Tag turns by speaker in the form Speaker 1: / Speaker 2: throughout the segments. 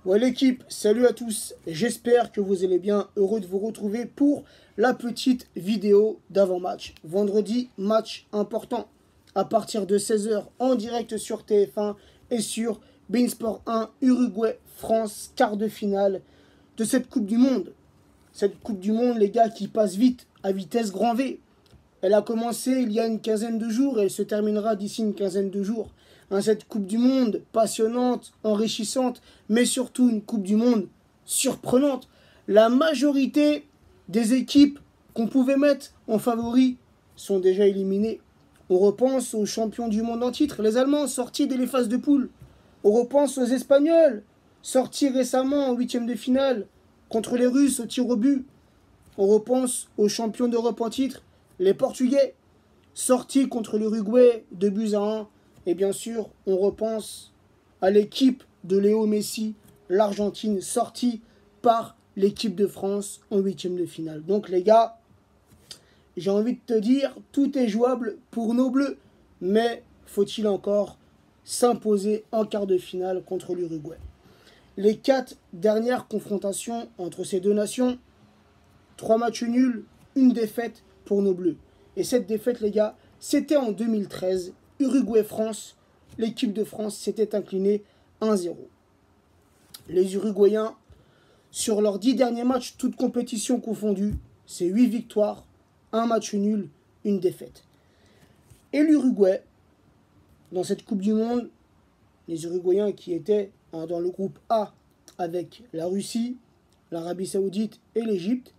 Speaker 1: Ouais l'équipe, salut à tous, j'espère que vous allez bien, heureux de vous retrouver pour la petite vidéo d'avant-match. Vendredi, match important à partir de 16 h en direct sur TF1 et sur beIN Sport 1, Uruguay-France, quart de finale de cette Coupe du Monde. Cette Coupe du Monde, les gars, qui passe vite, à vitesse grand V. Elle a commencé il y a une quinzaine de jours et elle se terminera d'ici une quinzaine de jours. Cette Coupe du Monde passionnante, enrichissante, mais surtout une Coupe du Monde surprenante. La majorité des équipes qu'on pouvait mettre en favoris sont déjà éliminées. On repense aux champions du monde en titre, les Allemands sortis dès les phases de poule. On repense aux Espagnols, sortis récemment en huitième de finale contre les Russes au tir au but. On repense aux champions d'Europe en titre, les Portugais, sortis contre l'Uruguay 2-1. Et bien sûr, on repense à l'équipe de Léo Messi, l'Argentine, sortie par l'équipe de France en huitième de finale. Donc les gars, j'ai envie de te dire, tout est jouable pour nos Bleus. Mais faut-il encore s'imposer en quart de finale contre l'Uruguay? Les 4 dernières confrontations entre ces deux nations, 3 matchs nuls, une défaite pour nos Bleus. Et cette défaite, les gars, c'était en 2013. Uruguay-France, l'équipe de France s'était inclinée 1-0. Les Uruguayens, sur leurs 10 derniers matchs, toutes compétitions confondues, c'est 8 victoires, 1 match nul, une défaite. Et l'Uruguay, dans cette Coupe du Monde, les Uruguayens qui étaient dans le groupe A avec la Russie, l'Arabie Saoudite et l'Égypte,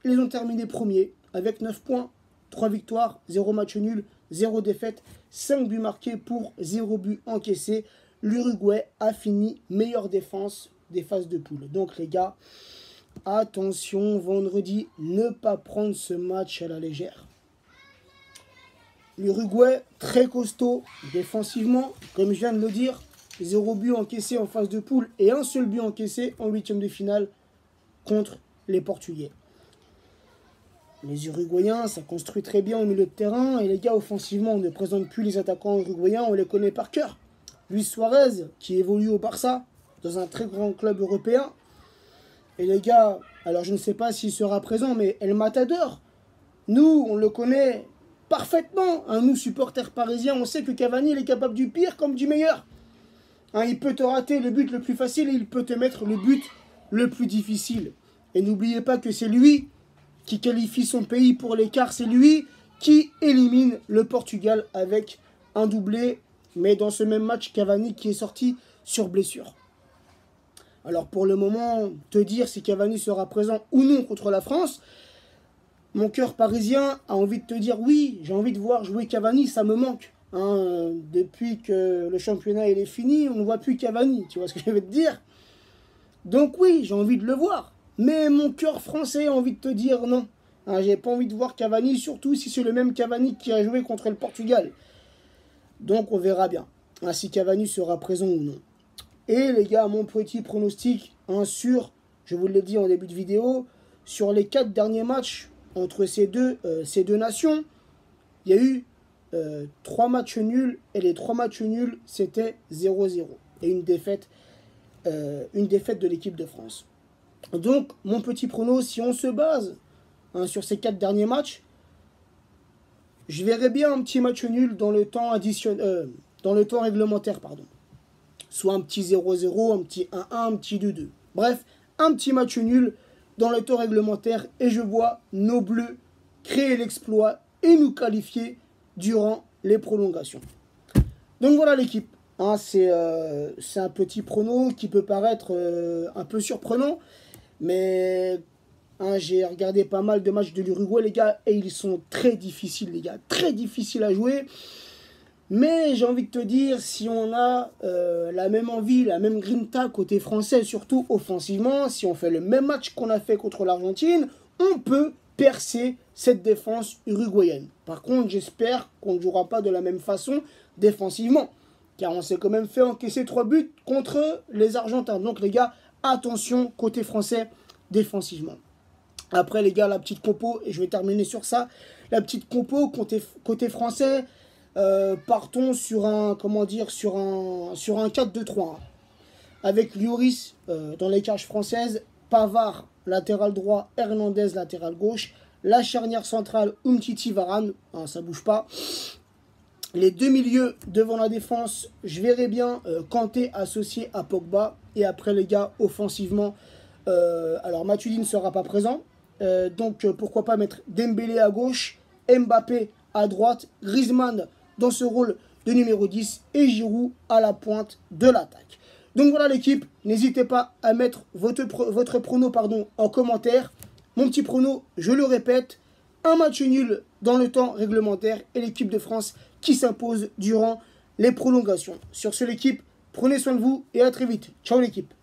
Speaker 1: ils ont terminé premiers avec 9 points, 3 victoires, 0 match nul, 0 défaite, 5 buts marqués pour 0 but encaissé. L'Uruguay a fini meilleure défense des phases de poule. Donc les gars, attention, vendredi, ne pas prendre ce match à la légère. L'Uruguay, très costaud défensivement, comme je viens de le dire, 0 but encaissé en phase de poule et un seul but encaissé en huitième de finale contre les Portugais. Les Uruguayens, ça construit très bien au milieu de terrain. Et les gars, offensivement, on ne présente plus les attaquants uruguayens, on les connaît par cœur. Luis Suarez, qui évolue au Barça, dans un très grand club européen. Et les gars, alors je ne sais pas s'il sera présent, mais El Matador, nous, on le connaît parfaitement. Nous, supporters parisiens, on sait que Cavani, il est capable du pire comme du meilleur. Il peut te rater le but le plus facile et il peut te mettre le but le plus difficile. Et n'oubliez pas que c'est lui qui qualifie son pays pour l'écart. C'est lui qui élimine le Portugal avec un doublé. Mais dans ce même match, Cavani qui est sorti sur blessure. Alors pour le moment, te dire si Cavani sera présent ou non contre la France, mon cœur parisien a envie de te dire oui, j'ai envie de voir jouer Cavani, ça me manque. Depuis que le championnat il est fini, on ne voit plus Cavani, tu vois ce que je veux te dire? Donc oui, j'ai envie de le voir. Mais mon cœur français a envie de te dire non. J'ai pas envie de voir Cavani, surtout si c'est le même Cavani qui a joué contre le Portugal. Donc on verra bien si Cavani sera présent ou non. Et les gars, mon petit pronostic sur, je vous l'ai dit en début de vidéo, sur les 4 derniers matchs entre ces deux nations, il y a eu 3 matchs nuls. Et les 3 matchs nuls, c'était 0-0. Et une défaite de l'équipe de France. Donc, mon petit prono, si on se base sur ces 4 derniers matchs, je verrais bien un petit match nul dans le temps réglementaire, pardon. Soit un petit 0-0, un petit 1-1, un petit 2-2. Bref, un petit match nul dans le temps réglementaire et je vois nos Bleus créer l'exploit et nous qualifier durant les prolongations. Donc voilà l'équipe. C'est un petit prono qui peut paraître un peu surprenant. Mais j'ai regardé pas mal de matchs de l'Uruguay, les gars, et ils sont très difficiles, les gars. Très difficiles à jouer. Mais j'ai envie de te dire, si on a la même envie, la même grinta côté français, surtout offensivement, si on fait le même match qu'on a fait contre l'Argentine, on peut percer cette défense uruguayenne. Par contre, j'espère qu'on ne jouera pas de la même façon défensivement. Car on s'est quand même fait encaisser 3 buts contre les Argentins. Donc les gars, attention côté français défensivement. Après les gars, la petite compo, et je vais terminer sur ça. La petite compo côté français, partons sur un 4-2-3. avec Lloris dans les cages françaises, Pavard, latéral droit, Hernandez, latéral gauche, la charnière centrale, Umtiti, Varane, hein, ça bouge pas. Les deux milieux devant la défense, je verrais bien Kanté associé à Pogba. Et après les gars, offensivement, alors Matuidi ne sera pas présent. Donc pourquoi pas mettre Dembélé à gauche, Mbappé à droite, Griezmann dans ce rôle de numéro 10 et Giroud à la pointe de l'attaque. Donc voilà l'équipe, n'hésitez pas à mettre votre prono en commentaire. Mon petit prono, je le répète, un match nul dans le temps réglementaire et l'équipe de France qui s'impose durant les prolongations. Sur ce l'équipe, prenez soin de vous et à très vite. Ciao l'équipe.